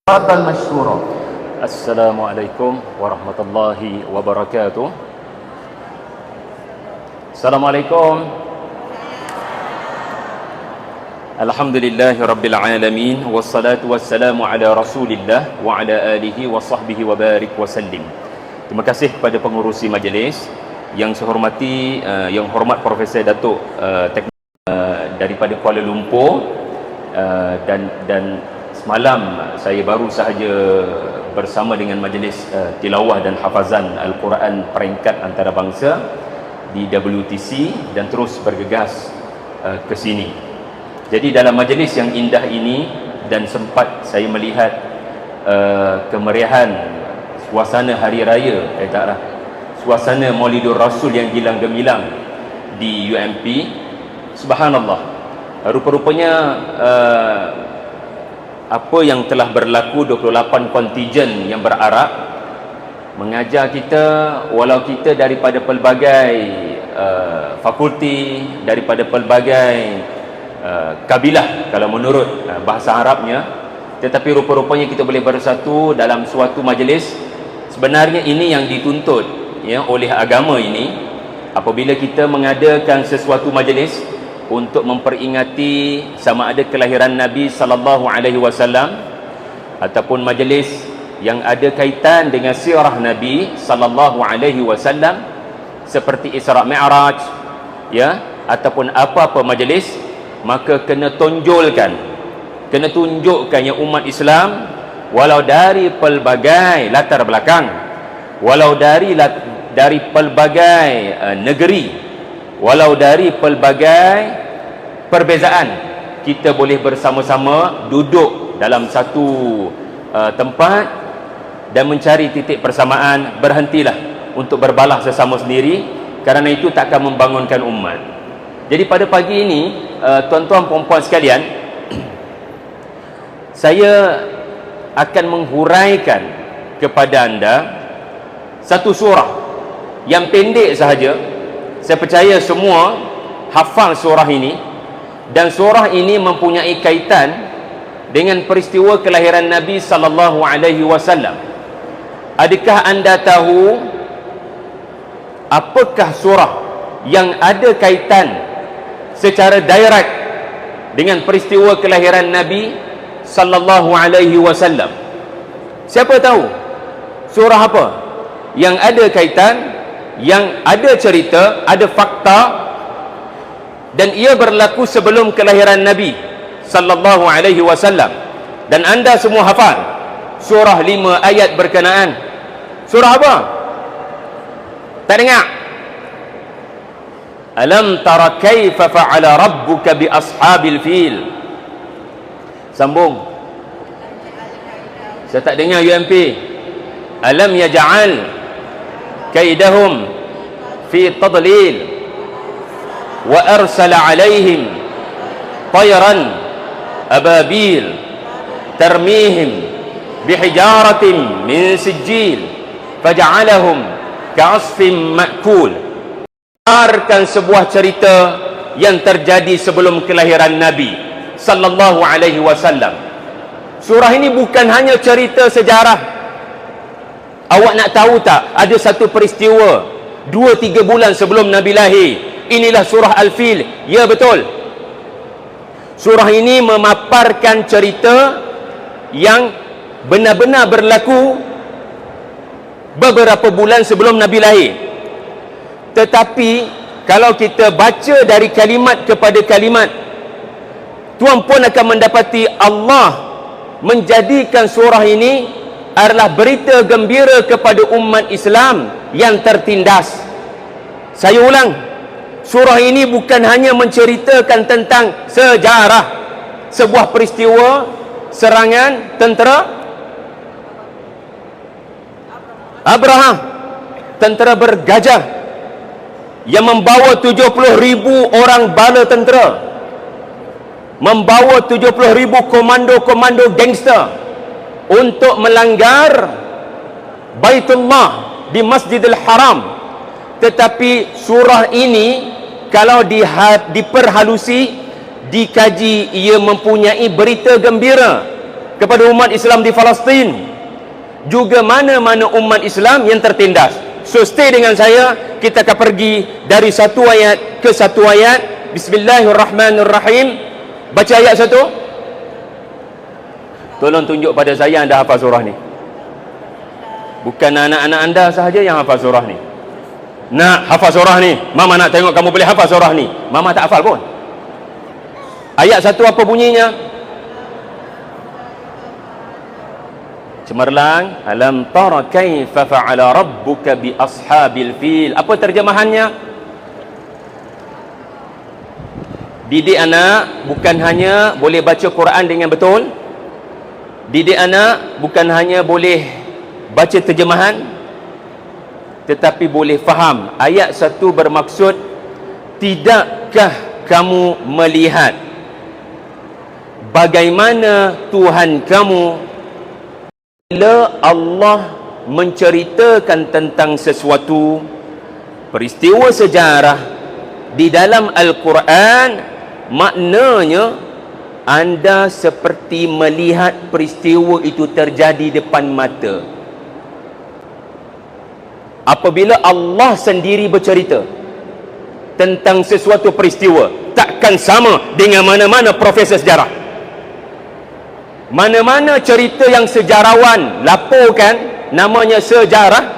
تفضل مشكورا. Assalamualaikum warahmatullahi wabarakatuh. Assalamualaikum. Alhamdulillahi rabbil alamin, wassalatu wassalamu ala rasulillah wa ala alihi wa sahbihi wa barik wa sallim. Terima kasih kepada pengurusi majlis yang saya hormati, yang hormat Profesor Datuk daripada Kuala Lumpur, dan semalam saya baru sahaja bersama dengan majlis tilawah dan hafazan Al-Quran peringkat antarabangsa di WTC dan terus bergegas ke sini. Jadi dalam majlis yang indah ini, dan sempat saya melihat kemeriahan suasana hari raya, suasana Maulidur Rasul yang gilang gemilang di UMP. Subhanallah, rupa-rupanya apa yang telah berlaku 28 kontijen yang berarak mengajar kita, walau kita daripada pelbagai fakulti, daripada pelbagai kabilah kalau menurut bahasa Arabnya, tetapi rupa-rupanya kita boleh bersatu dalam suatu majlis. Sebenarnya ini yang dituntut ya oleh agama ini, apabila kita mengadakan sesuatu majlis untuk memperingati sama ada kelahiran Nabi sallallahu alaihi wasallam ataupun majlis yang ada kaitan dengan sirah Nabi sallallahu alaihi wasallam seperti Isra Mi'raj ya, ataupun apa-apa majlis, maka kena tunjukkan yang umat Islam, walau dari pelbagai latar belakang, walau dari pelbagai negeri, walau dari pelbagai perbezaan, kita boleh bersama-sama duduk dalam satu tempat dan mencari titik persamaan. Berhentilah untuk berbalah sesama sendiri, kerana itu tak akan membangunkan umat. Jadi pada pagi ini, tuan-tuan puan-puan sekalian, saya akan menghuraikan kepada anda satu surah yang pendek sahaja. Saya percaya semua hafal surah ini, dan surah ini mempunyai kaitan dengan peristiwa kelahiran Nabi sallallahu alaihi wasallam. Adakah anda tahu apakah surah yang ada kaitan secara direct dengan peristiwa kelahiran Nabi sallallahu alaihi wasallam? Siapa tahu surah apa yang ada kaitan, yang ada cerita, ada fakta, dan ia berlaku sebelum kelahiran Nabi sallallahu alaihi wasallam, dan anda semua hafal surah 5 ayat berkenaan? Surah apa? Tak dengar? Alam tara kaifa fa'ala rabbuka bi ashabil fil. Sambung. Saya tak dengar UMP. Alam yaj'al kaidahum fi tadlil wa arsala alaihim tayran ababil tarmihim bihijaratin min sijil faja'alahum ka'asfin ma'kul. Dengarkan sebuah cerita yang terjadi sebelum kelahiran Nabi sallallahu alaihi wasallam. Surah ini bukan hanya cerita sejarah. Awak nak tahu tak, ada satu peristiwa 2-3 bulan sebelum Nabi lahir, inilah surah Al-Fil. Ya, betul. Surah ini memaparkan cerita yang benar-benar berlaku beberapa bulan sebelum Nabi lahir. Tetapi kalau kita baca dari kalimat kepada kalimat, tuan pun akan mendapati Allah menjadikan surah ini adalah berita gembira kepada umat Islam yang tertindas. Saya ulang, surah ini bukan hanya menceritakan tentang sejarah sebuah peristiwa serangan tentera Abraham, tentera bergajah yang membawa 70,000 orang bala tentera, membawa 70,000 komando-komando gangster untuk melanggar Baitullah di Masjidil Haram. Tetapi surah ini kalau diperhalusi, dikaji, ia mempunyai berita gembira kepada umat Islam di Palestin, juga mana-mana umat Islam yang tertindas. So stay dengan saya, kita akan pergi dari satu ayat ke satu ayat. Bismillahirrahmanirrahim. Baca ayat satu. Tolong tunjuk pada saya anda hafal surah ni. Bukan anak-anak anda sahaja yang hafal surah ni. Nak hafal surah ni, mama nak tengok kamu boleh hafal surah ni. Mama tak hafal pun. Ayat satu apa bunyinya? Cemerlang. Alam tara kaifa fa'ala rabbuka bi ashabil fil. Apa terjemahannya? Didik anak bukan hanya boleh baca Quran dengan betul. Didik anak bukan hanya boleh baca terjemahan, tetapi boleh faham. Ayat satu bermaksud, tidakkah kamu melihat bagaimana Tuhan kamu bila Allah menceritakan tentang sesuatu peristiwa sejarah di dalam Al-Quran, maknanya anda seperti melihat peristiwa itu terjadi depan mata. Apabila Allah sendiri bercerita tentang sesuatu peristiwa, takkan sama dengan mana-mana profesor sejarah. Mana-mana cerita yang sejarawan laporkan, namanya sejarah,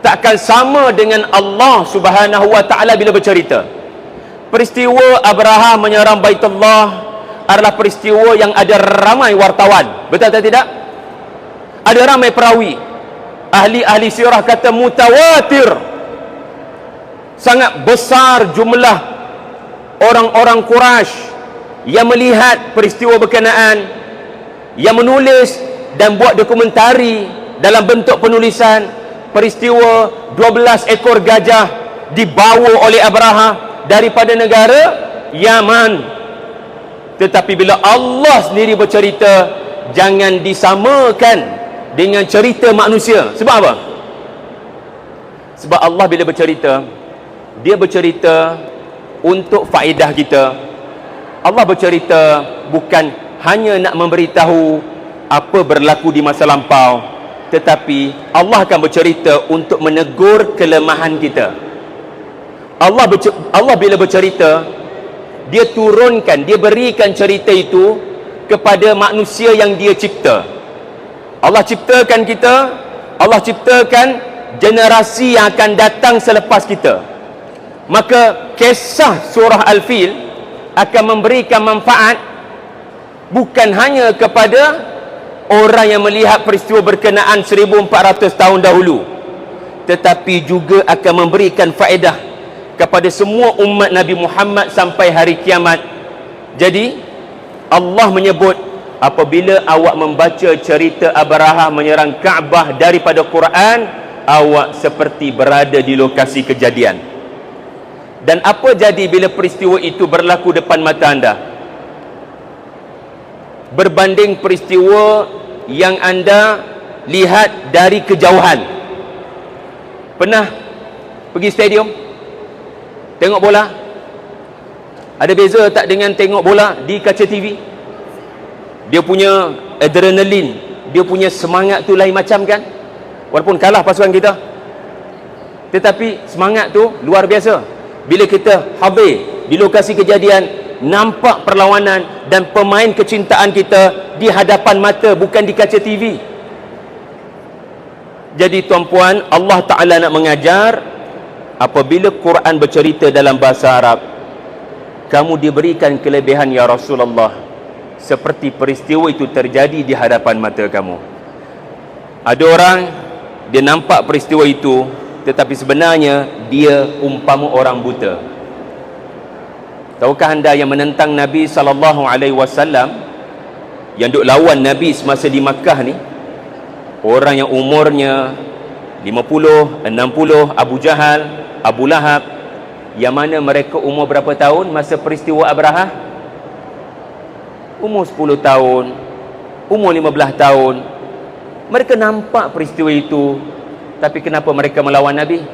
takkan sama dengan Allah Subhanahu wa ta'ala bila bercerita. Peristiwa Abraha menyerang Baitullah adalah peristiwa yang ada ramai wartawan. Betul atau tidak? Ada ramai perawi. Ahli-ahli sirah kata mutawatir. Sangat besar jumlah orang-orang Quraisy yang melihat peristiwa berkenaan, yang menulis dan buat dokumentari dalam bentuk penulisan peristiwa 12 ekor gajah dibawa oleh Abraha daripada negara Yaman. Tetapi bila Allah sendiri bercerita, jangan disamakan dengan cerita manusia. Sebab apa? Sebab Allah bila bercerita, dia bercerita untuk faedah kita. Allah bercerita bukan hanya nak memberitahu apa berlaku di masa lampau, tetapi Allah akan bercerita untuk menegur kelemahan kita. Allah bila bercerita, dia turunkan, dia berikan cerita itu kepada manusia yang dia cipta. Allah ciptakan kita, Allah ciptakan generasi yang akan datang selepas kita. Maka kisah surah Al-Fil akan memberikan manfaat bukan hanya kepada orang yang melihat peristiwa berkenaan 1400 tahun dahulu, tetapi juga akan memberikan faedah kepada semua umat Nabi Muhammad sampai hari kiamat. Jadi Allah menyebut, apabila awak membaca cerita Abraha menyerang Kaabah daripada Quran, awak seperti berada di lokasi kejadian. Dan apa jadi bila peristiwa itu berlaku depan mata anda? Berbanding peristiwa yang anda lihat dari kejauhan. Pernah pergi stadium tengok bola? Ada beza tak dengan tengok bola di kaca TV? Dia punya adrenalin, dia punya semangat tu lain macam kan? Walaupun kalah pasukan kita, tetapi semangat tu luar biasa. Bila kita hadir di lokasi kejadian, nampak perlawanan dan pemain kecintaan kita di hadapan mata, bukan di kaca TV. Jadi tuan-puan, Allah Ta'ala nak mengajar, apabila Quran bercerita dalam bahasa Arab, kamu diberikan kelebihan ya Rasulullah, seperti peristiwa itu terjadi di hadapan mata kamu. Ada orang, dia nampak peristiwa itu, tetapi sebenarnya dia umpama orang buta. Tahukah anda yang menentang Nabi SAW, yang duk lawan Nabi semasa di Makkah ni, orang yang umurnya 50, 60, Abu Jahal, Abu Lahab, yang mana mereka umur berapa tahun masa peristiwa Abraha? Umur 10 tahun, umur 15 tahun. Mereka nampak peristiwa itu, tapi kenapa mereka melawan Nabi?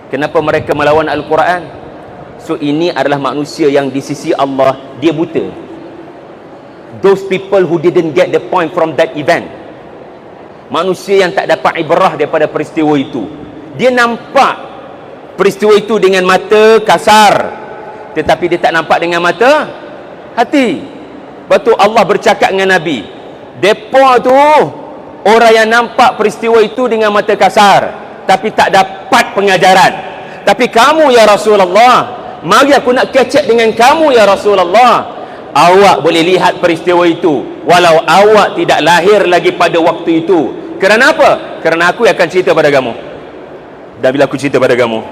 Kenapa mereka melawan Al-Quran? So ini adalah manusia yang di sisi Allah dia buta. those people who didn't get the point from that event, manusia yang tak dapat ibrah daripada peristiwa itu. Dia nampak peristiwa itu dengan mata kasar, tetapi dia tak nampak dengan mata hati. Betul, Allah bercakap dengan Nabi, depa tu orang yang nampak peristiwa itu dengan mata kasar tapi tak dapat pengajaran. Tapi kamu ya Rasulullah, mari aku nak catch up dengan kamu ya Rasulullah. Awak boleh lihat peristiwa itu walau awak tidak lahir lagi pada waktu itu. Kerana apa? Kerana aku akan cerita pada kamu. Dan bila aku cerita pada kamu,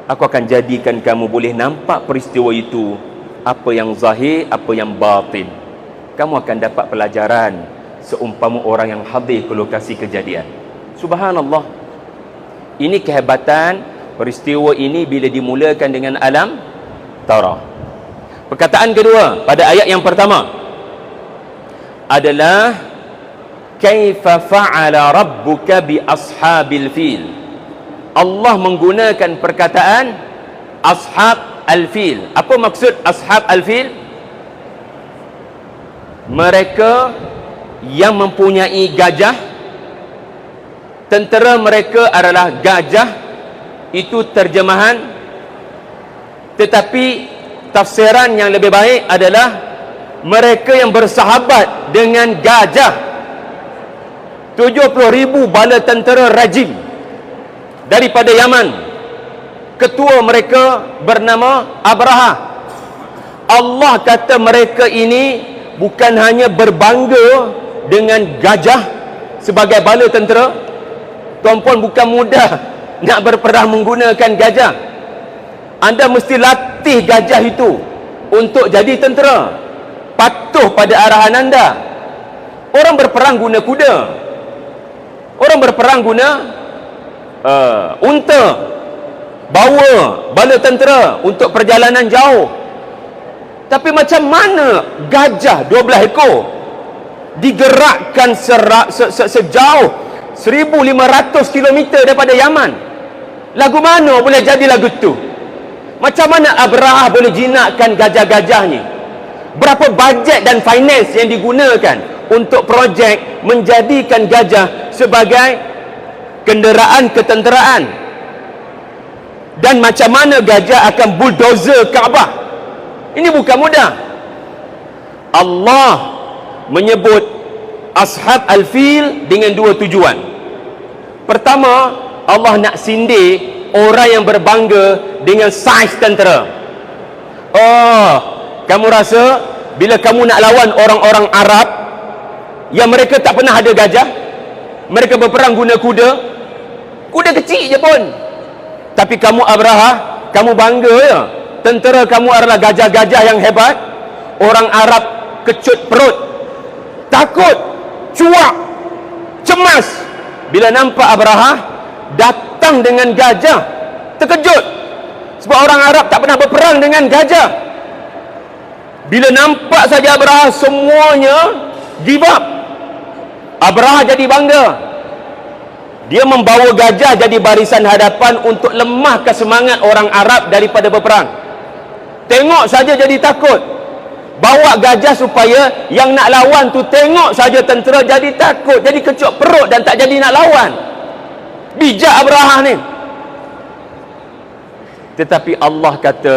aku akan jadikan kamu boleh nampak peristiwa itu, apa yang zahir, apa yang batin. Kamu akan dapat pelajaran seumpama orang yang hadir ke lokasi kejadian. Subhanallah. Ini kehebatan peristiwa ini bila dimulakan dengan alam Tara. Perkataan kedua pada ayat yang pertama adalah kaifa fa'ala rabbuka bi ashabil fil. Allah menggunakan perkataan ashab al-fil. Apa maksud ashab al-fil? Mereka yang mempunyai gajah, tentera mereka adalah gajah. Itu terjemahan, tetapi tafsiran yang lebih baik adalah mereka yang bersahabat dengan gajah. 70,000 bala tentera rajim daripada Yaman. Ketua mereka bernama Abraha. Allah kata mereka ini bukan hanya berbangga dengan gajah sebagai bala tentera. Tuan-puan, bukan mudah nak berperang menggunakan gajah. Anda mesti latih gajah itu untuk jadi tentera, patuh pada arahan anda. Orang berperang guna kuda, orang berperang guna unta, bawa bala tentera untuk perjalanan jauh. Tapi macam mana gajah 12 ekor digerakkan sejauh 1,500 km daripada Yaman? Lagu mana boleh jadi lagu tu? Macam mana Abraha boleh jinakkan gajah-gajah ni? Berapa bajet dan finance yang digunakan untuk projek menjadikan gajah sebagai kenderaan ketenteraan? Dan macam mana gajah akan bulldozer Kaabah? Ini bukan mudah. Allah menyebut ashab al-fil dengan dua tujuan. Pertama, Allah nak sindir orang yang berbangga dengan saiz tentera. Oh, kamu rasa bila kamu nak lawan orang-orang Arab yang mereka tak pernah ada gajah, mereka berperang guna kuda, kuda kecil je pun, tapi kamu Abraha, kamu bangga ya, tentera kamu adalah gajah-gajah yang hebat. Orang Arab kecut perut, takut, cuak, cemas bila nampak Abraha datang dengan gajah, terkejut. Sebab orang Arab tak pernah berperang dengan gajah. Bila nampak saja Abraha, semuanya give up. Abraha jadi bangga. Dia membawa gajah jadi barisan hadapan untuk lemahkan semangat orang Arab daripada berperang. Tengok saja jadi takut. Bawa gajah supaya yang nak lawan tu tengok saja tentera jadi takut, jadi kecut perut dan tak jadi nak lawan. Bijak Abraha ni. Tetapi Allah kata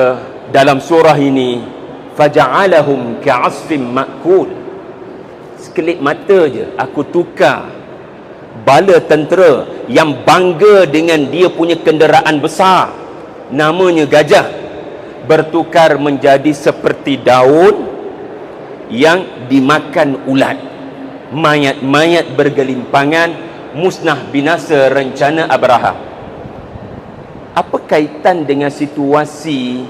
dalam surah ini, faja'alahum ka'asfim ma'kul. Sekelip mata je aku tukar bala tentera yang bangga dengan dia punya kenderaan besar, namanya gajah, bertukar menjadi seperti daun yang dimakan ulat. Mayat-mayat bergelimpangan, musnah binasa rencana Abraha. Apa kaitan dengan situasi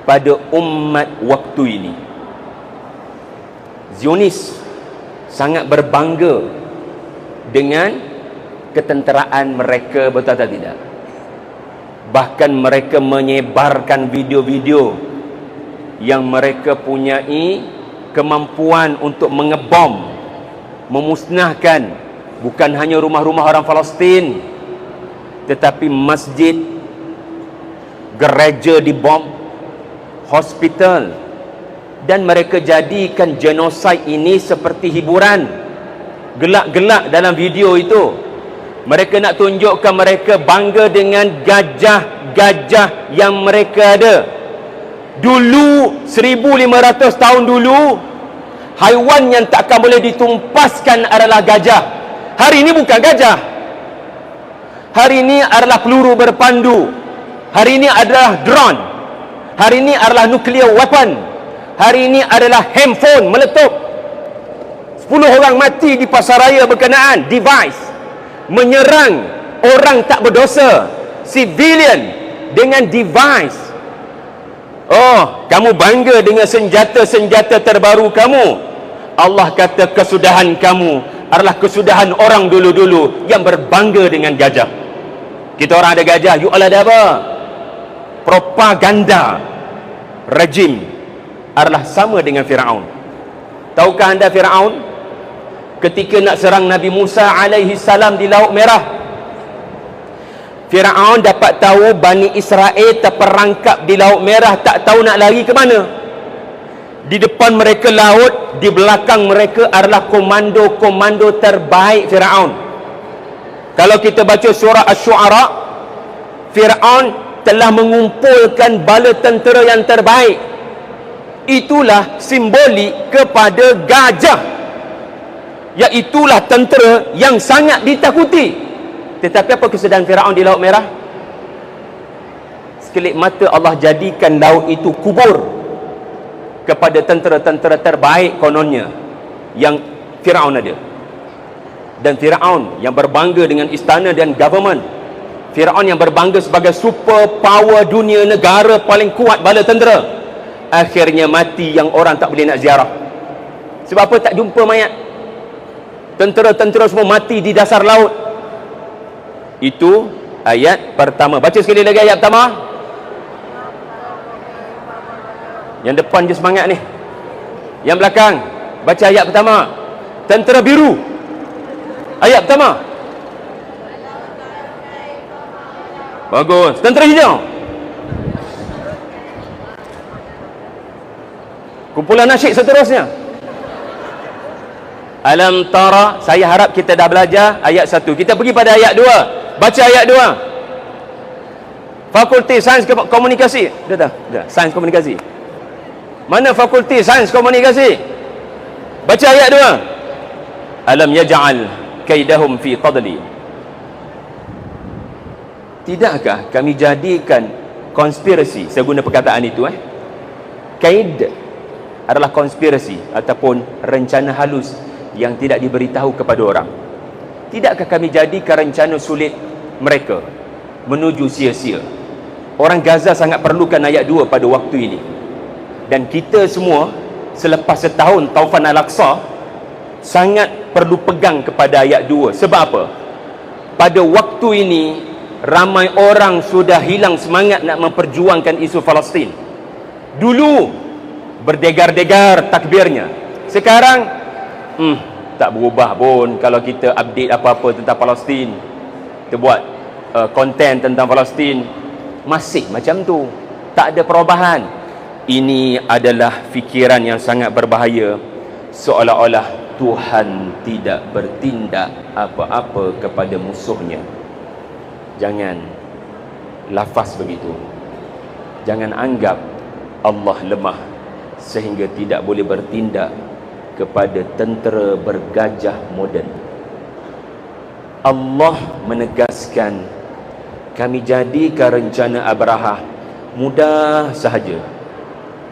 pada umat waktu ini? Zionis sangat berbangga dengan ketenteraan mereka, betul atau tidak? Bahkan mereka menyebarkan video-video yang mereka punyai kemampuan untuk mengebom, memusnahkan bukan hanya rumah-rumah orang Palestin, tetapi masjid, gereja dibom, hospital, dan mereka jadikan genosid ini seperti hiburan. Gelak-gelak dalam video itu. Mereka nak tunjukkan mereka bangga dengan gajah-gajah yang mereka ada. Dulu 1500 tahun dulu, haiwan yang takkan boleh ditumpaskan adalah gajah. Hari ini bukan gajah. Hari ini adalah peluru berpandu. Hari ini adalah drone. Hari ini adalah nuclear weapon. Hari ini adalah handphone meletup. 10 orang mati di pasaraya berkenaan device menyerang orang tak berdosa, civilian, dengan device. Oh, kamu bangga dengan senjata-senjata terbaru kamu. Allah kata kesudahan kamu adalah kesudahan orang dulu-dulu yang berbangga dengan gajah. Kita orang ada gajah, you all ada apa? Propaganda rejim adalah sama dengan Firaun. Tahukah anda Firaun ketika nak serang Nabi Musa alaihi salam di Laut Merah, Firaun dapat tahu Bani Israel terperangkap di Laut Merah, tak tahu nak lari ke mana. Di depan mereka laut, di belakang mereka adalah komando-komando terbaik Firaun. Kalau kita baca surah Asy-Syu'ara, Firaun telah mengumpulkan bala tentera yang terbaik. Itulah simbolik kepada gajah, iaitulah tentera yang sangat ditakuti. Tetapi apa kesudahan Firaun di Laut Merah? Sekelip mata Allah jadikan laut itu kubur kepada tentera-tentera terbaik kononnya yang Firaun ada. Dan Firaun yang berbangga dengan istana dan government, Firaun yang berbangga sebagai super power dunia, negara paling kuat bala tentera, akhirnya mati yang orang tak boleh nak ziarah. Sebab apa? Tak jumpa mayat. Tentera-tentera semua mati di dasar laut. Itu ayat pertama. Baca sekali lagi ayat pertama. Yang depan je semangat ni. Yang belakang baca ayat pertama. Tentera biru, ayat pertama. Bagus. Tentera hijau. Kumpulan nasyid seterusnya. Alam tara, saya harap kita dah belajar ayat 1. Kita pergi pada ayat 2. Baca ayat 2. Fakulti Sains Komunikasi. Dah. Sains Komunikasi. Mana Fakulti Sains Komunikasi? Baca ayat 2. Alam yaj'al kaidahum fi tadli. Tidakkah kami jadikan konspirasi, saya guna perkataan itu kaid adalah konspirasi ataupun rencana halus yang tidak diberitahu kepada orang. Tidakkah kami jadikan rencana sulit mereka menuju sia-sia? Orang Gaza sangat perlukan ayat 2 pada waktu ini. Dan kita semua selepas setahun Taufan Al-Aqsa sangat perlu pegang kepada ayat 2. Sebab apa? Pada waktu ini ramai orang sudah hilang semangat nak memperjuangkan isu Palestin. Dulu berdegar-degar takbirnya. Sekarang tak berubah pun. Kalau kita update apa-apa tentang Palestin, kita buat konten tentang Palestin, masih macam tu, tak ada perubahan. Ini adalah fikiran yang sangat berbahaya, seolah-olah Tuhan tidak bertindak apa-apa kepada musuhnya. Jangan lafaz begitu. Jangan anggap Allah lemah sehingga tidak boleh bertindak kepada tentera bergajah moden. Allah menegaskan, kami jadikan rencana Abraha mudah sahaja.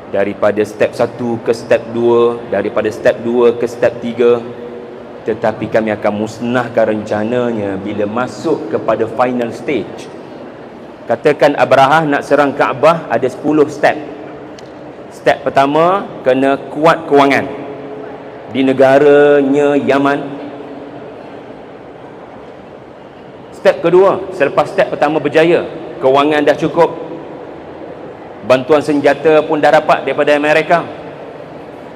Daripada step 1 ke step 2, daripada step 2 ke step 3, tetapi kami akan musnahkan rencananya bila masuk kepada final stage. Katakan Abraha nak serang Kaabah, ada 10 step. Step pertama, kena kuat kewangan di negaranya Yaman. Step kedua, selepas step pertama berjaya, kewangan dah cukup, bantuan senjata pun dah dapat daripada Amerika.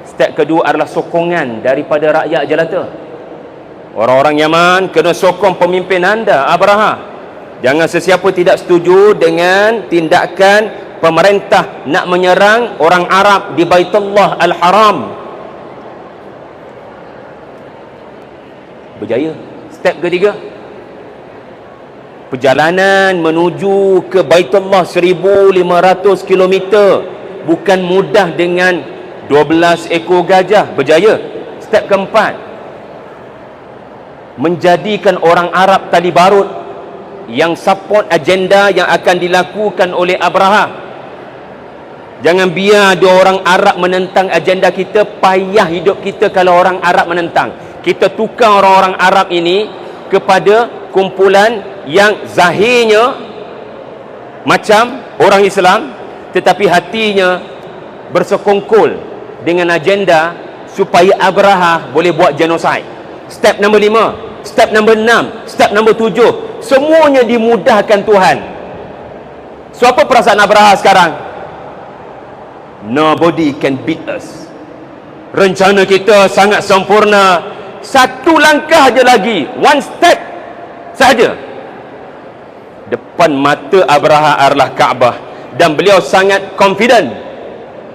Step kedua adalah sokongan daripada rakyat jelata. Orang-orang Yaman kena sokong pemimpin anda, Abraha. Jangan sesiapa tidak setuju dengan tindakan pemerintah nak menyerang orang Arab di Baitullah Al-Haram. Berjaya. Step ketiga, perjalanan menuju ke Baitullah 1500 km bukan mudah dengan 12 ekor gajah. Berjaya. Step keempat, menjadikan orang Arab tali barut yang support agenda yang akan dilakukan oleh Abraha. Jangan biar ada orang Arab menentang agenda kita. Payah hidup kita kalau orang Arab menentang. Kita tukar orang-orang Arab ini kepada kumpulan yang zahirnya macam orang Islam, tetapi hatinya bersekongkol dengan agenda supaya Abraha boleh buat genosid. Step nombor 5, step nombor 6, step nombor 7, semuanya dimudahkan Tuhan. So apa perasaan Abraha sekarang? Nobody can beat us. Rencana kita sangat sempurna. Satu langkah je lagi, one step saja. Depan mata Abraha adalah Kaabah, dan beliau sangat confident.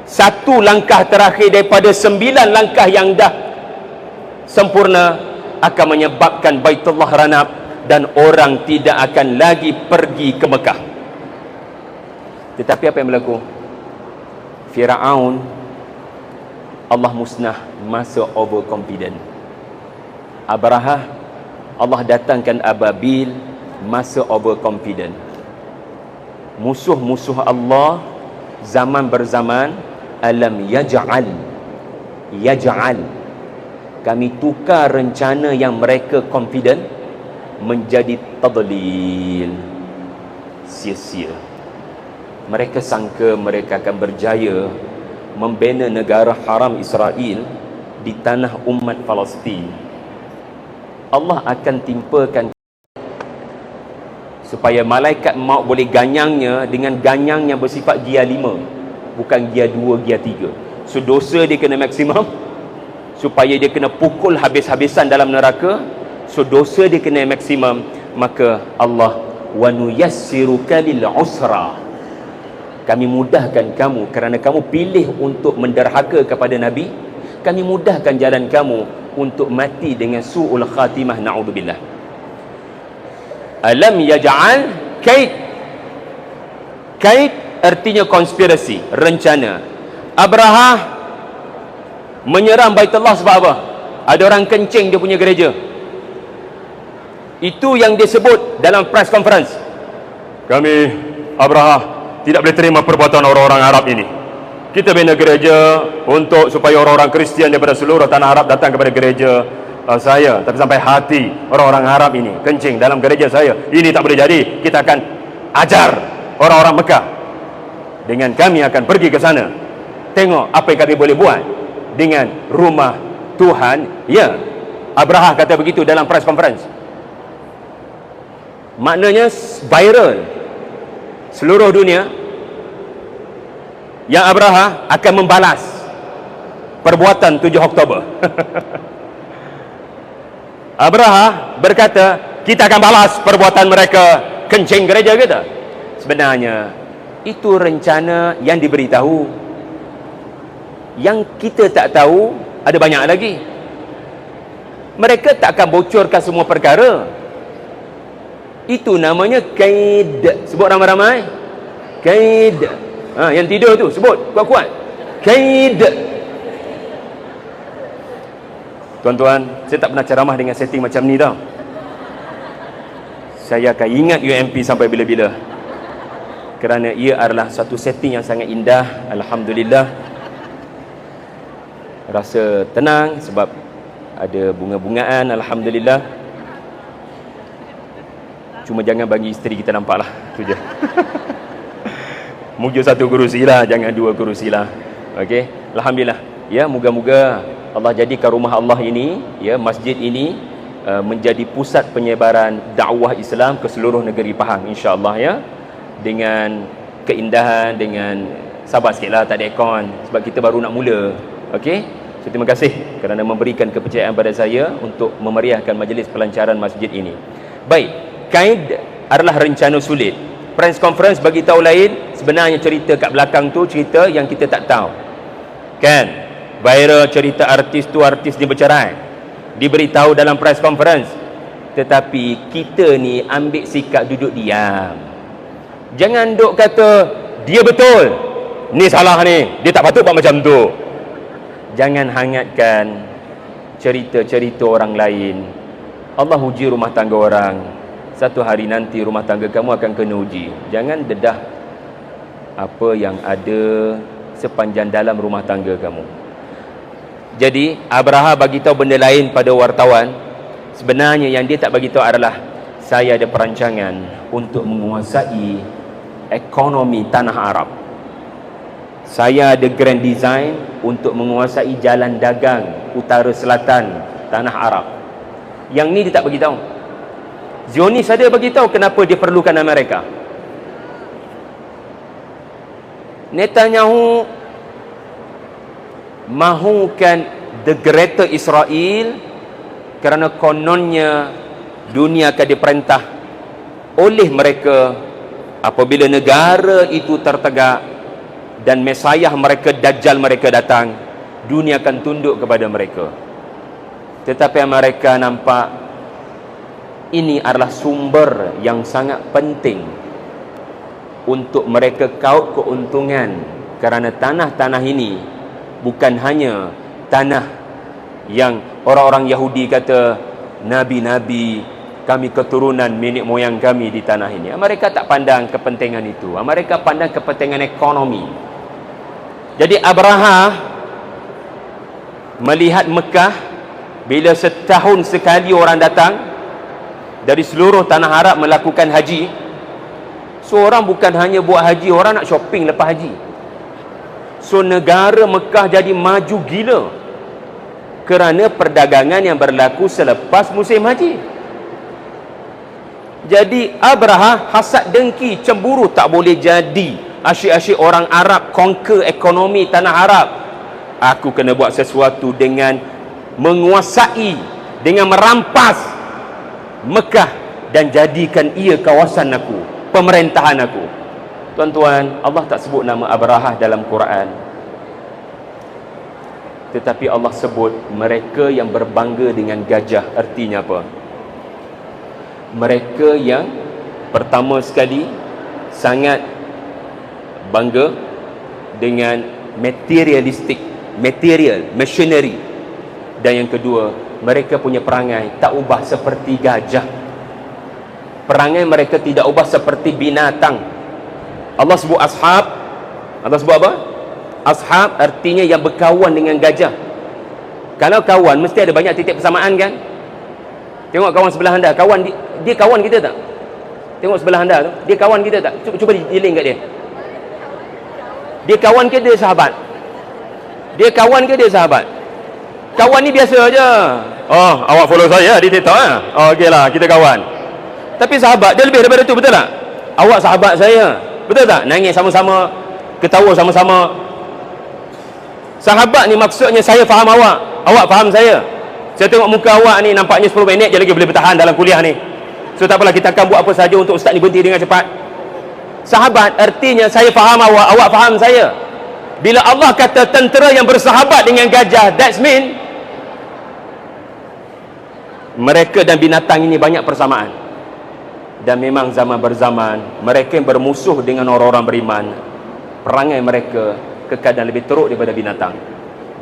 Satu langkah terakhir daripada 9 langkah yang dah sempurna akan menyebabkan Baitullah ranap dan orang tidak akan lagi pergi ke Mekah. Tetapi apa yang berlaku? Firaun, Allah musnah masa overconfident. Abraha, Allah datangkan ababil masa overconfident. Musuh-musuh Allah zaman berzaman, alam yaj'al, kami tukar rencana yang mereka confident menjadi tadlil, sia-sia. Mereka sangka mereka akan berjaya membina negara haram Israel di tanah umat Palestin. Allah akan timpakan supaya malaikat maut boleh ganyangnya dengan ganyang yang bersifat gia 5, bukan gia 2, gia 3. So dosa dia kena maksimum supaya dia kena pukul habis-habisan dalam neraka. So dosa dia kena maksimum, maka Allah wa nuyassiruka lil usra, kami mudahkan kamu kerana kamu pilih untuk menderhaka kepada Nabi. Kami mudahkan jalan kamu untuk mati dengan su'ul khatimah, na'udzubillah. Alam yaj'al kaid. Kaid artinya konspirasi, rencana. Abraha menyerang Baitullah sebab apa? Ada orang kencing dia punya gereja. Itu yang disebut dalam press conference. Kami Abraha tidak boleh terima perbuatan orang-orang Arab ini. Kita bina gereja untuk supaya orang-orang Kristian daripada seluruh tanah Arab datang kepada gereja saya. Tapi sampai hati orang-orang Arab ini kencing dalam gereja saya, ini tak boleh jadi. Kita akan ajar orang-orang Mekah. Dengan kami akan pergi ke sana. Tengok apa yang kami boleh buat dengan rumah Tuhan. Ya, Abraha kata begitu dalam press conference. Maknanya viral seluruh dunia. Yang Abraha akan membalas perbuatan 7 Oktober. Abraha berkata, kita akan balas perbuatan mereka kencing gereja kita. Sebenarnya itu rencana yang diberitahu. Yang kita tak tahu ada banyak lagi. Mereka tak akan bocorkan semua perkara. Itu namanya kaid. Sebut ramai-ramai. Kaid. Yang tidur tu sebut kuat-kuat. Kaid. Tuan-tuan, saya tak pernah ceramah dengan setting macam ni tau. Saya akan ingat UMP sampai bila-bila, kerana ia adalah satu setting yang sangat indah. Alhamdulillah, rasa tenang sebab ada bunga-bungaan. Alhamdulillah. Cuma jangan bagi isteri kita nampak lah, tu je. Mungkin 1 kerusi lah, jangan 2 kerusi lah. Okey, alhamdulillah. Ya, moga-moga Allah jadikan rumah Allah ini, ya, masjid ini menjadi pusat penyebaran dakwah Islam ke seluruh negeri Pahang, insya-Allah, ya. Dengan keindahan, dengan sabar sikitlah, tak ada aircon sebab kita baru nak mula. Okey. So, terima kasih kerana memberikan kepercayaan pada saya untuk memeriahkan majlis pelancaran masjid ini. Baik, kaid adalah rencana sulit. Press conference bagi tahu lain sebenarnya cerita kat belakang tu cerita yang kita tak tahu. Kan? Viral cerita artis tu, artis dia bercerai. Diberitahu dalam press conference. Tetapi kita ni ambil sikap duduk diam. Jangan duk kata dia betul, ni salah ni, dia tak patut buat macam tu. Jangan hangatkan cerita-cerita orang lain. Allah uji rumah tangga orang. Satu hari nanti rumah tangga kamu akan kena uji. Jangan dedah apa yang ada sepanjang dalam rumah tangga kamu. Jadi Abraha bagi tahu benda lain pada wartawan. Sebenarnya yang dia tak bagi tahu adalah, saya ada perancangan untuk menguasai ekonomi tanah Arab. Saya ada grand design untuk menguasai jalan dagang utara selatan tanah Arab. Yang ni dia tak bagi tahu. Zionis ada bagi tahu kenapa dia perlukan Amerika. Netanyahu mahukan the Greater Israel kerana kononnya dunia akan diperintah oleh mereka apabila negara itu tertegak dan Mesiah mereka, Dajjal mereka datang, dunia akan tunduk kepada mereka. Tetapi mereka nampak ini adalah sumber yang sangat penting untuk mereka kaut keuntungan, kerana tanah-tanah ini bukan hanya tanah yang orang-orang Yahudi kata nabi-nabi kami keturunan nenek moyang kami di tanah ini. Mereka tak pandang kepentingan itu. Mereka pandang kepentingan ekonomi. Jadi Abraha melihat Mekah, bila setahun sekali orang datang dari seluruh tanah Arab melakukan haji. So orang bukan hanya buat haji, orang nak shopping lepas haji. So negara Mekah jadi maju gila kerana perdagangan yang berlaku selepas musim haji. Jadi Abraha hasad dengki, cemburu, tak boleh jadi asyik-asyik orang Arab conquer ekonomi tanah Arab. Aku kena buat sesuatu dengan menguasai, dengan merampas Mekah dan jadikan ia kawasan aku, pemerintahan aku. Tuan-tuan, Allah tak sebut nama Abraha dalam Quran, tetapi Allah sebut mereka yang berbangga dengan gajah. Artinya apa? Mereka yang pertama sekali sangat bangga dengan materialistik, material, machinery. Dan yang kedua, mereka punya perangai tak ubah seperti gajah. Perangai mereka tidak ubah seperti binatang. Allah sebut ashab. Allah sebut apa? Ashab artinya yang berkawan dengan gajah. Kalau kawan mesti ada banyak titik persamaan kan? Tengok kawan sebelah anda, kawan dia kawan kita tak? Tengok sebelah anda tu, dia kawan kita tak? Cuba dealing kat dia. Dia kawan ke dia sahabat? Dia kawan ke dia sahabat? Kawan ni biasa aja. Oh, awak follow saya di TikTok ah. Oh, okeylah, kita kawan. Tapi sahabat dia lebih daripada tu, betul tak? Awak sahabat saya, betul tak? Nangis sama-sama, ketawa sama-sama. Sahabat ni maksudnya saya faham awak, awak faham saya. Saya tengok muka awak ni nampaknya 10 minit je lagi boleh bertahan dalam kuliah ni. So tak apalah, kita akan buat apa saja untuk ustaz ni berhenti dengan cepat. Sahabat artinya saya faham awak, awak faham saya. Bila Allah kata tentera yang bersahabat dengan gajah, that's mean mereka dan binatang ini banyak persamaan. Dan memang zaman berzaman mereka yang bermusuh dengan orang-orang beriman, perangai mereka kekadang lebih teruk daripada binatang.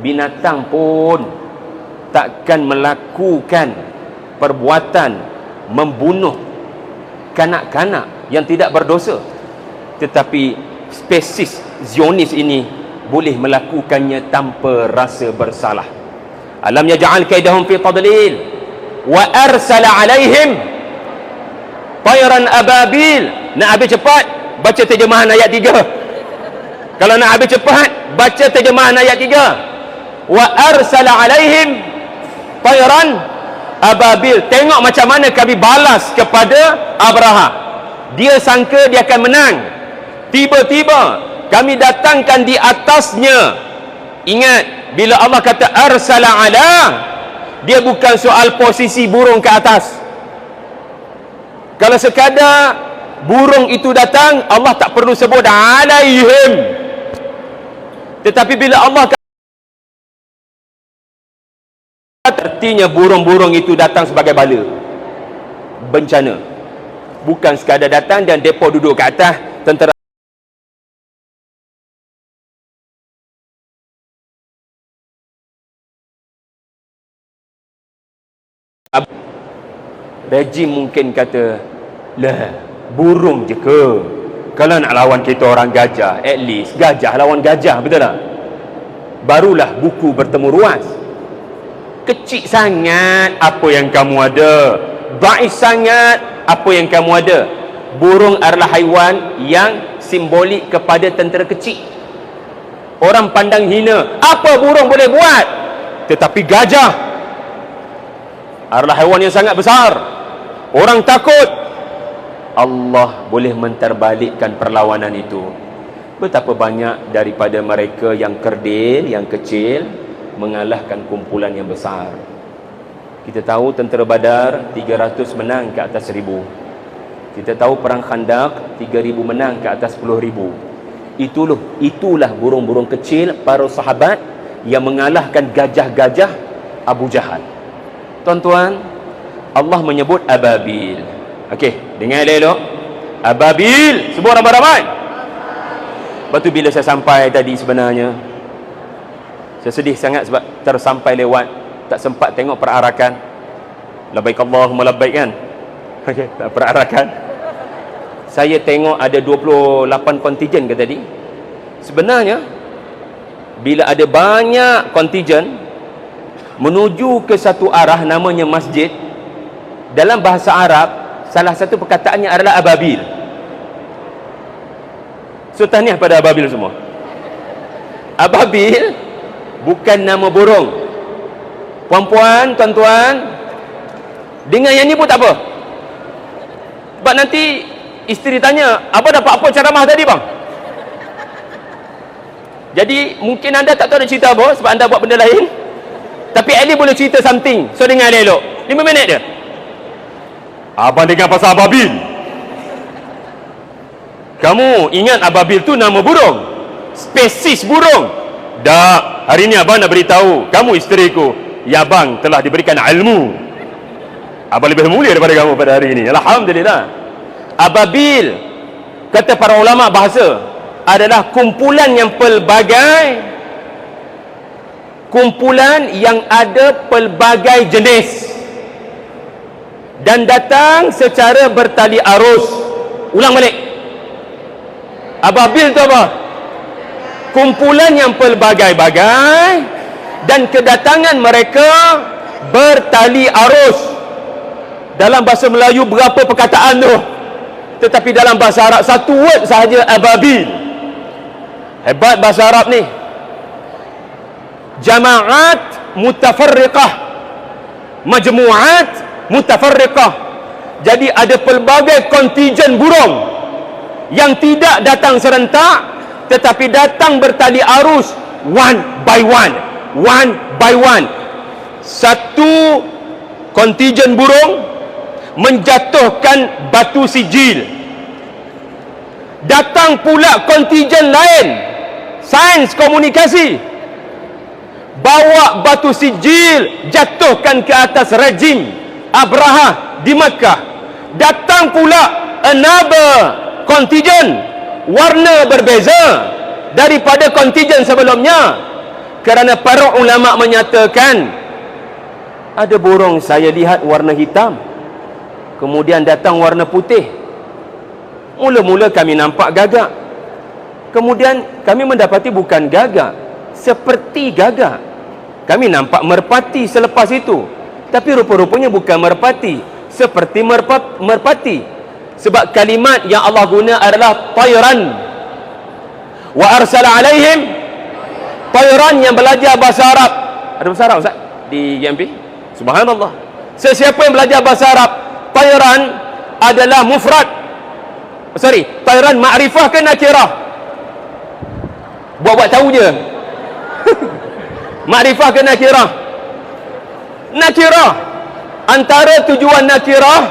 Binatang pun takkan melakukan perbuatan membunuh kanak-kanak yang tidak berdosa, tetapi spesies Zionis ini boleh melakukannya tanpa rasa bersalah. Alam yaj'al kaidahum fi tadlil wa arsala alaihim tayran ababil. Nak habis cepat, baca terjemahan ayat 3. Kalau nak habis cepat, baca terjemahan ayat 3. Wa arsala alaihim tayran ababil. Tengok macam mana kami balas kepada Abraha. Dia sangka dia akan menang, tiba-tiba kami datangkan di atasnya. Ingat, bila Allah kata arsala ala, dia bukan soal posisi burung ke atas. Kalau sekadar burung itu datang, Allah tak perlu sebut alaihim. Tetapi bila Allah artinya burung-burung itu datang sebagai bala, bencana, bukan sekadar datang dan depa duduk ke atas, tentera rejim mungkin kata, lah burung je ke, kalau nak lawan kita orang gajah, at least gajah lawan gajah, betul tak? Barulah buku bertemu ruas. Kecil sangat apa yang kamu ada, daif sangat apa yang kamu ada. Burung adalah haiwan yang simbolik kepada tentera kecil. Orang pandang hina, apa burung boleh buat? Tetapi gajah adalah haiwan yang sangat besar. Orang takut. Allah boleh menterbalikkan perlawanan itu. Betapa banyak daripada mereka yang kerdil, yang kecil, mengalahkan kumpulan yang besar. Kita tahu tentera Badar 300 menang ke atas 1000. Kita tahu perang Khandaq 3000 menang ke atas 10,000. Itulah burung-burung kecil para sahabat yang mengalahkan gajah-gajah Abu Jahal. Tuan-tuan, Allah menyebut ababil. Okey, dengar elok. Ababil, sebut ramai-ramai. Lepas tu bila saya sampai tadi sebenarnya, saya sedih sangat sebab tersampai lewat, tak sempat tengok perarakan. Labbaik Allahumma labbaik kan. Okey, tak perarakan. Saya tengok ada 28 kontijen ke tadi. Sebenarnya bila ada banyak kontijen menuju ke satu arah namanya masjid, dalam bahasa Arab salah satu perkataannya adalah ababil. So tahniah pada ababil semua. Ababil bukan nama burung. Puan-puan, tuan-tuan, dengar yang ni pun tak apa. Sebab nanti isteri tanya, apa dapat apa ceramah tadi bang? Jadi mungkin anda tak tahu nak cerita apa sebab anda buat benda lain, tapi Ali boleh cerita something. So dengar elok, 5 minit je. Abang dengar pasal ababil. Kamu ingat ababil tu nama burung, spesies burung? Tak. Hari ni abang nak beritahu kamu isteriku, ya abang telah diberikan ilmu. Abang lebih mulia daripada kamu pada hari ini. Alhamdulillah. Ababil, kata para ulama bahasa, adalah kumpulan yang pelbagai, kumpulan yang ada pelbagai jenis dan datang secara bertali arus. Ulang balik. Ababil tu apa? Kumpulan yang pelbagai-bagai dan kedatangan mereka bertali arus. Dalam bahasa Melayu berapa perkataan tu? Tetapi dalam bahasa Arab satu word sahaja, ababil. Hebat bahasa Arab ni. Jama'at mutafarriqah, majmu'at mutafarriqah. Jadi ada pelbagai kontijen burung yang tidak datang serentak, tetapi datang bertali arus, one by one, one by one. Satu kontijen burung menjatuhkan batu sijil. Datang pula kontijen lain, sains komunikasi, bawa batu sijil jatuhkan ke atas rejim Abraha di Makkah. Datang pula another kontijen, warna berbeza daripada kontijen sebelumnya, kerana para ulama menyatakan ada burung saya lihat warna hitam, kemudian datang warna putih. Mula-mula kami nampak gagak, kemudian kami mendapati bukan gagak, seperti gagak. Kami nampak merpati selepas itu, tapi rupa-rupanya bukan merpati, seperti merpati. Sebab kalimat yang Allah guna adalah tayran. Wa arsala alaihim tayran, yang belajar bahasa Arab. Ada bahasa Arab Ustaz di GMP? Subhanallah. Sesiapa yang belajar bahasa Arab, tayran adalah mufrad. Sorry, tayran ma'rifah ke nakirah? Buat-buat tahu je. Ma'rifah ke nakirah? Nakirah. Antara tujuan nakirah,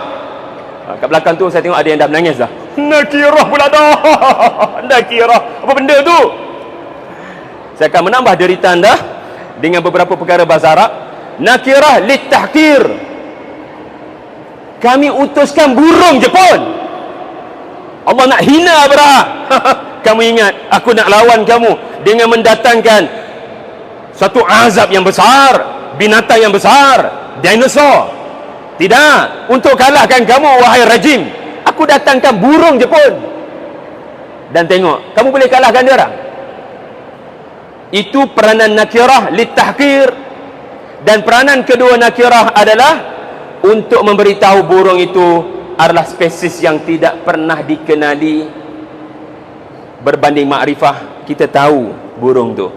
kat belakang tu saya tengok ada yang dah menangis dah. Nakirah pula dah. Nakirah. Apa benda tu? Saya akan menambah derita anda dengan beberapa perkara bahasa Arab. Nakirah litahkir. Kami utuskan burung Jepun. Allah nak hina Abraha. Kamu ingat, aku nak lawan kamu dengan mendatangkan satu azab yang besar, binatang yang besar, dinosaur. Tidak, untuk kalahkan kamu wahai rejim, aku datangkan burung Jepun. Dan tengok, kamu boleh kalahkan dia orang. Itu peranan nakirah litahkir. Dan peranan kedua nakirah adalah untuk memberitahu burung itu adalah spesies yang tidak pernah dikenali. Berbanding makrifah, kita tahu burung tu.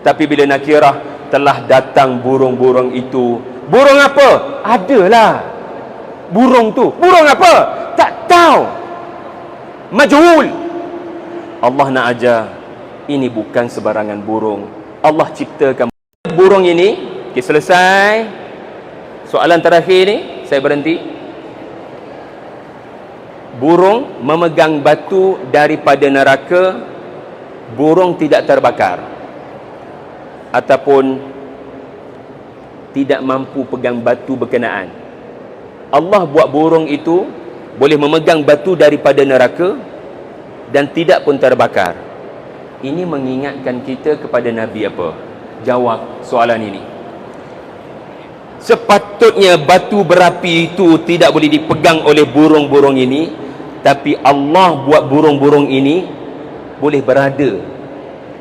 Tapi bila nakirah, telah datang burung-burung itu. Burung apa? Adalah burung tu. Burung apa? Tak tahu. Majhul. Allah nak ajar, ini bukan sebarangan burung. Allah ciptakan burung ini. Okay, selesai. Soalan terakhir ni, saya berhenti. Burung memegang batu daripada neraka, burung tidak terbakar ataupun tidak mampu pegang batu berkenaan. Allah buat burung itu boleh memegang batu daripada neraka dan tidak pun terbakar. Ini mengingatkan kita kepada Nabi apa? Jawab soalan ini. Sepatutnya batu berapi itu tidak boleh dipegang oleh burung-burung ini, tapi Allah buat burung-burung ini boleh berada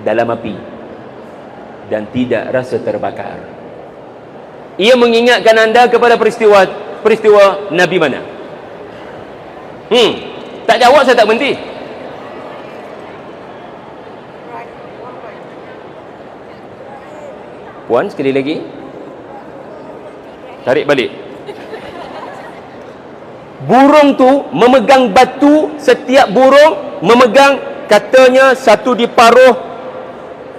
dalam api dan tidak rasa terbakar. Ia mengingatkan anda kepada peristiwa Nabi mana? Tak jawab, saya tak berhenti. Puan, sekali lagi. Tarik balik. Burung tu memegang batu, setiap burung memegang, katanya satu di paruh,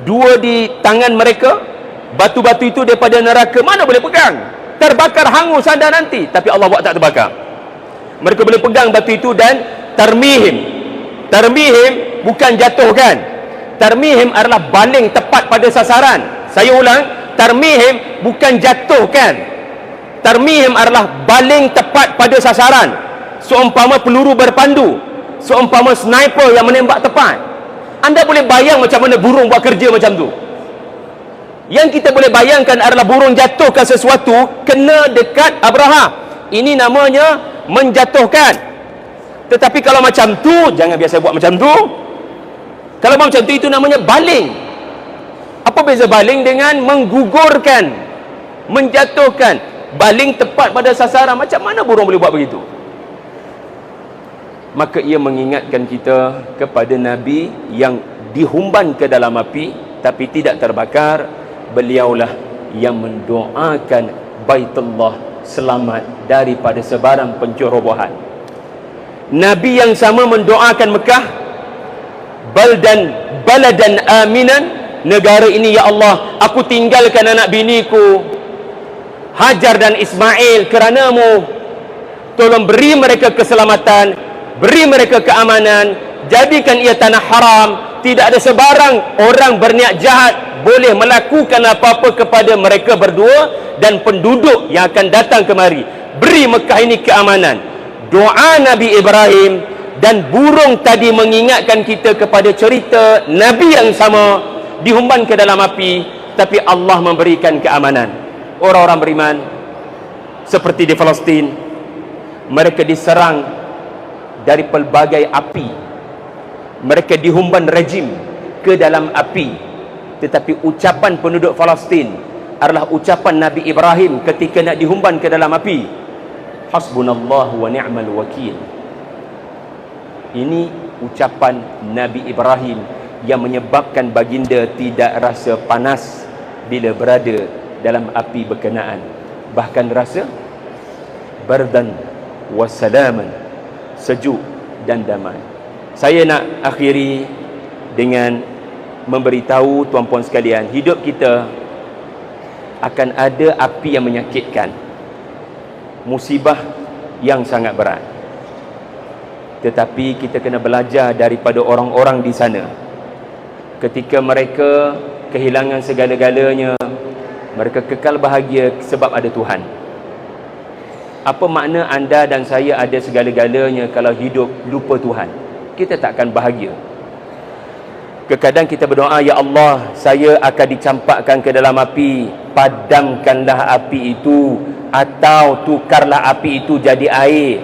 dua di tangan mereka. Batu-batu itu daripada neraka, mana boleh pegang? Terbakar, hangus anda nanti. Tapi Allah buat tak terbakar. Mereka boleh pegang batu itu dan tarmihim. Tarmihim bukan jatuhkan. Tarmihim adalah baling tepat pada sasaran. Saya ulang, tarmihim bukan jatuhkan. Tarmihim adalah baling tepat pada sasaran. Seumpama peluru berpandu, seumpama sniper yang menembak tepat. Anda boleh bayang macam mana burung buat kerja macam tu. Yang kita boleh bayangkan adalah burung jatuhkan sesuatu kena dekat Abraha. Ini namanya menjatuhkan. Tetapi kalau macam tu, jangan biasa buat macam tu. Kalau macam tu, itu namanya baling. Apa beza baling dengan menggugurkan, menjatuhkan? Baling tepat pada sasaran, macam mana burung boleh buat begitu? Maka ia mengingatkan kita kepada Nabi yang dihumban ke dalam api tapi tidak terbakar. Beliaulah yang mendoakan Baitullah selamat daripada sebarang pencerobohan. Nabi yang sama mendoakan Mekah, baladan aminan, negara ini ya Allah, aku tinggalkan anak biniku Hajar dan Ismail kerana-Mu. Tolong beri mereka keselamatan, beri mereka keamanan, jadikan ia tanah haram. Tidak ada sebarang orang berniat jahat boleh melakukan apa-apa kepada mereka berdua dan penduduk yang akan datang kemari. Beri Mekah ini keamanan. Doa Nabi Ibrahim dan burung tadi mengingatkan kita kepada cerita Nabi yang sama dihumban ke dalam api, tapi Allah memberikan keamanan. Orang-orang beriman seperti di Palestin, mereka diserang dari pelbagai api, mereka dihumban rejim ke dalam api, tetapi ucapan penduduk Palestin adalah ucapan Nabi Ibrahim ketika nak dihumban ke dalam api, hasbunallahu wa ni'mal wakil. Ini ucapan Nabi Ibrahim yang menyebabkan baginda tidak rasa panas bila berada dalam api berkenaan, bahkan rasa bardan wassalaman, sejuk dan damai. Saya nak akhiri dengan memberitahu tuan-puan sekalian, hidup kita akan ada api yang menyakitkan, musibah yang sangat berat. tetapi kita kena belajar daripada orang-orang di sana. Ketika mereka kehilangan segala-galanya, mereka kekal bahagia sebab ada Tuhan. Apa makna anda dan saya ada segala-galanya kalau hidup lupa Tuhan? Kita takkan bahagia. Kadang kita berdoa, ya Allah, saya akan dicampakkan ke dalam api, padamkanlah api itu, atau tukarlah api itu jadi air.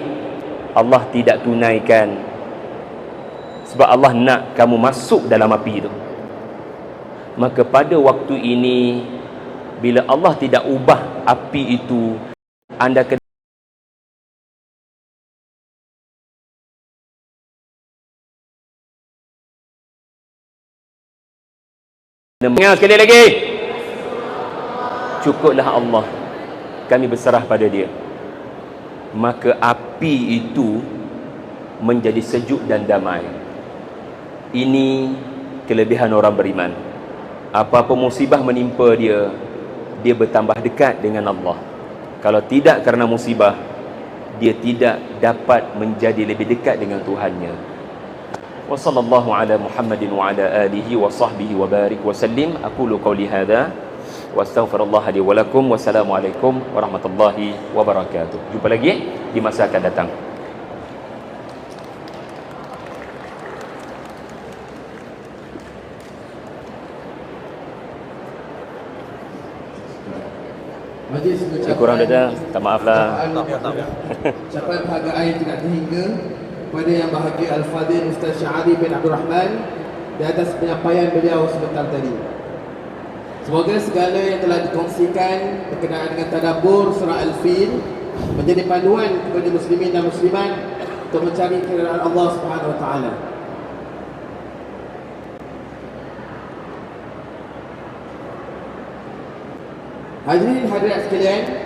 Allah tidak tunaikan, sebab Allah nak kamu masuk dalam api itu. Maka pada waktu ini, bila Allah tidak ubah api itu, anda kena dengar sekali lagi, cukuplah Allah, kami berserah pada dia. Maka api itu menjadi sejuk dan damai. Ini kelebihan orang beriman. Apa-apa musibah menimpa dia, dia bertambah dekat dengan Allah. Kalau tidak kerana musibah, dia tidak dapat menjadi lebih dekat dengan Tuhannya. Wa sallallahu ala Muhammadin wa ala alihi wa sahbihi wa barik wa sallim. Aqulu qawli hadha wa astaghfirullah li wa lakum. Wassalamualaikum warahmatullahi wabarakatuh. Jumpa lagi di masa akan datang. Kurang dah, tak maaf lah. Ucapan penghargaan yang tidak terhingga kepada yang bahagia Al-Fadhil Ustaz Syahari bin Abdul Rahman di atas penyampaian beliau sebentar tadi. Semoga segala yang telah dikongsikan berkenaan dengan tadabbur surah Al-Fil menjadi panduan kepada muslimin dan muslimat untuk mencari keridaan Allah Subhanahu wa taala. Hadirin hadirat sekalian,